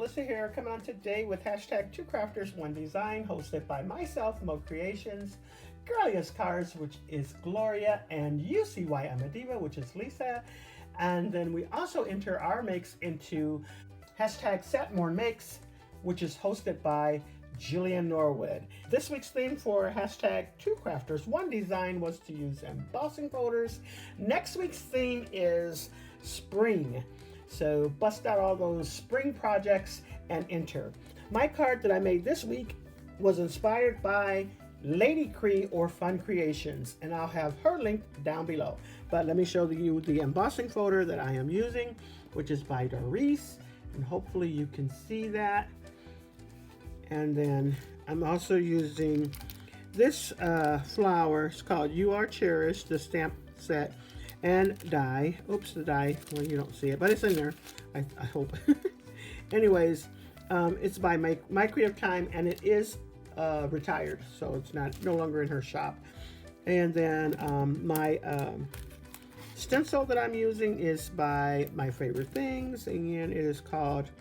Melissa here, coming on today with hashtag Two Crafters, One Design, hosted by myself, Mo Creations, Girliest Cards, which is Gloria, and You See Why I'm a Diva, which is Lisa. And then we also enter our makes into hashtag Set More Makes, which is hosted by Jillian Norwood. This week's theme for hashtag Two Crafters, One Design was to use embossing folders. Next week's theme is spring. So bust out all those spring projects and enter. My card that I made this week was inspired by Lady Cree or Fun Creations, and I'll have her link down below. But let me show you the embossing folder that I am using, which is by Doris, and hopefully you can see that. And then I'm also using this flower. It's called You Are Cherished, the stamp set, and die. Oops, the die. Well, you don't see it, but it's in there. I hope. Anyways, it's by My Creative Time, and it is retired, so it's no longer in her shop. And then my stencil that I'm using is by My Favorite Things, and it is called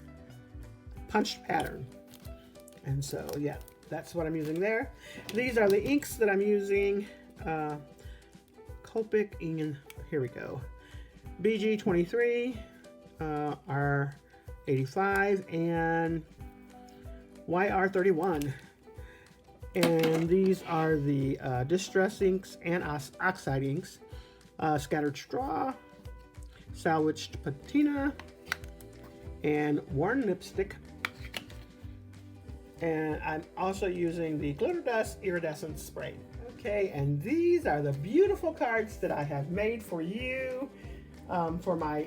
Punched Pattern. And so, yeah, that's what I'm using there. These are the inks that I'm using. Copic ink, here we go. BG23, R85, and YR31. And these are the Distress inks and Oxide inks. Scattered Straw, Salvaged Patina, and Worn Lipstick. And I'm also using the Glitter Dust Iridescent Spray. Okay, and these are the beautiful cards that I have made for you for my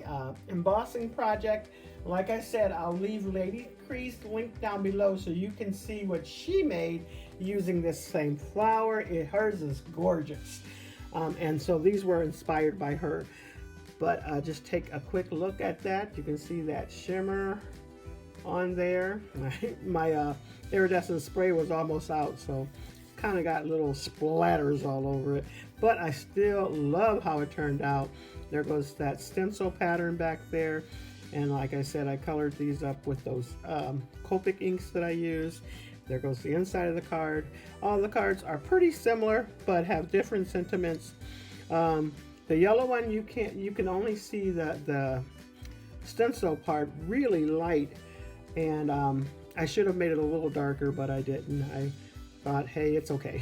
embossing project. Like I said, I'll leave Lady Cree's link down below so you can see what she made using this same flower. Hers is gorgeous. And so these were inspired by her. But just take a quick look at that. You can see that shimmer on there. My iridescent spray was almost out, so kind of got little splatters all over it, but I still love how it turned out. There goes that stencil pattern back there, and like I said, I colored these up with those Copic inks that I use. There goes the inside of the card. All the cards are pretty similar but have different sentiments. The yellow one, you can only see the stencil part really light, and I should have made it a little darker, but I didn't. I thought, hey, it's okay.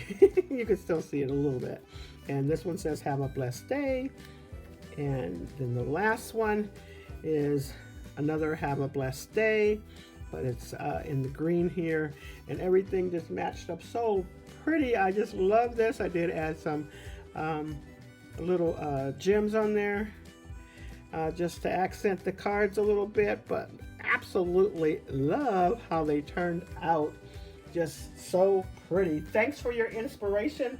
You can still see it a little bit. And this one says, have a blessed day. And then the last one is another have a blessed day, but it's in the green here. And everything just matched up so pretty. I just love this. I did add some little gems on there just to accent the cards a little bit, but absolutely love how they turned out. Just so pretty. Thanks for your inspiration,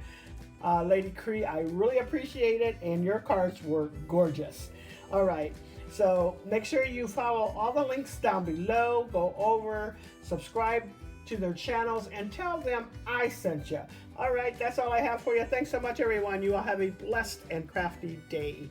Lady Cree. I really appreciate it, and your cards were gorgeous. All right, so make sure you follow all the links down below. Go over, subscribe to their channels, and tell them I sent you. All right, that's all I have for you. Thanks so much, everyone. You all have a blessed and crafty day.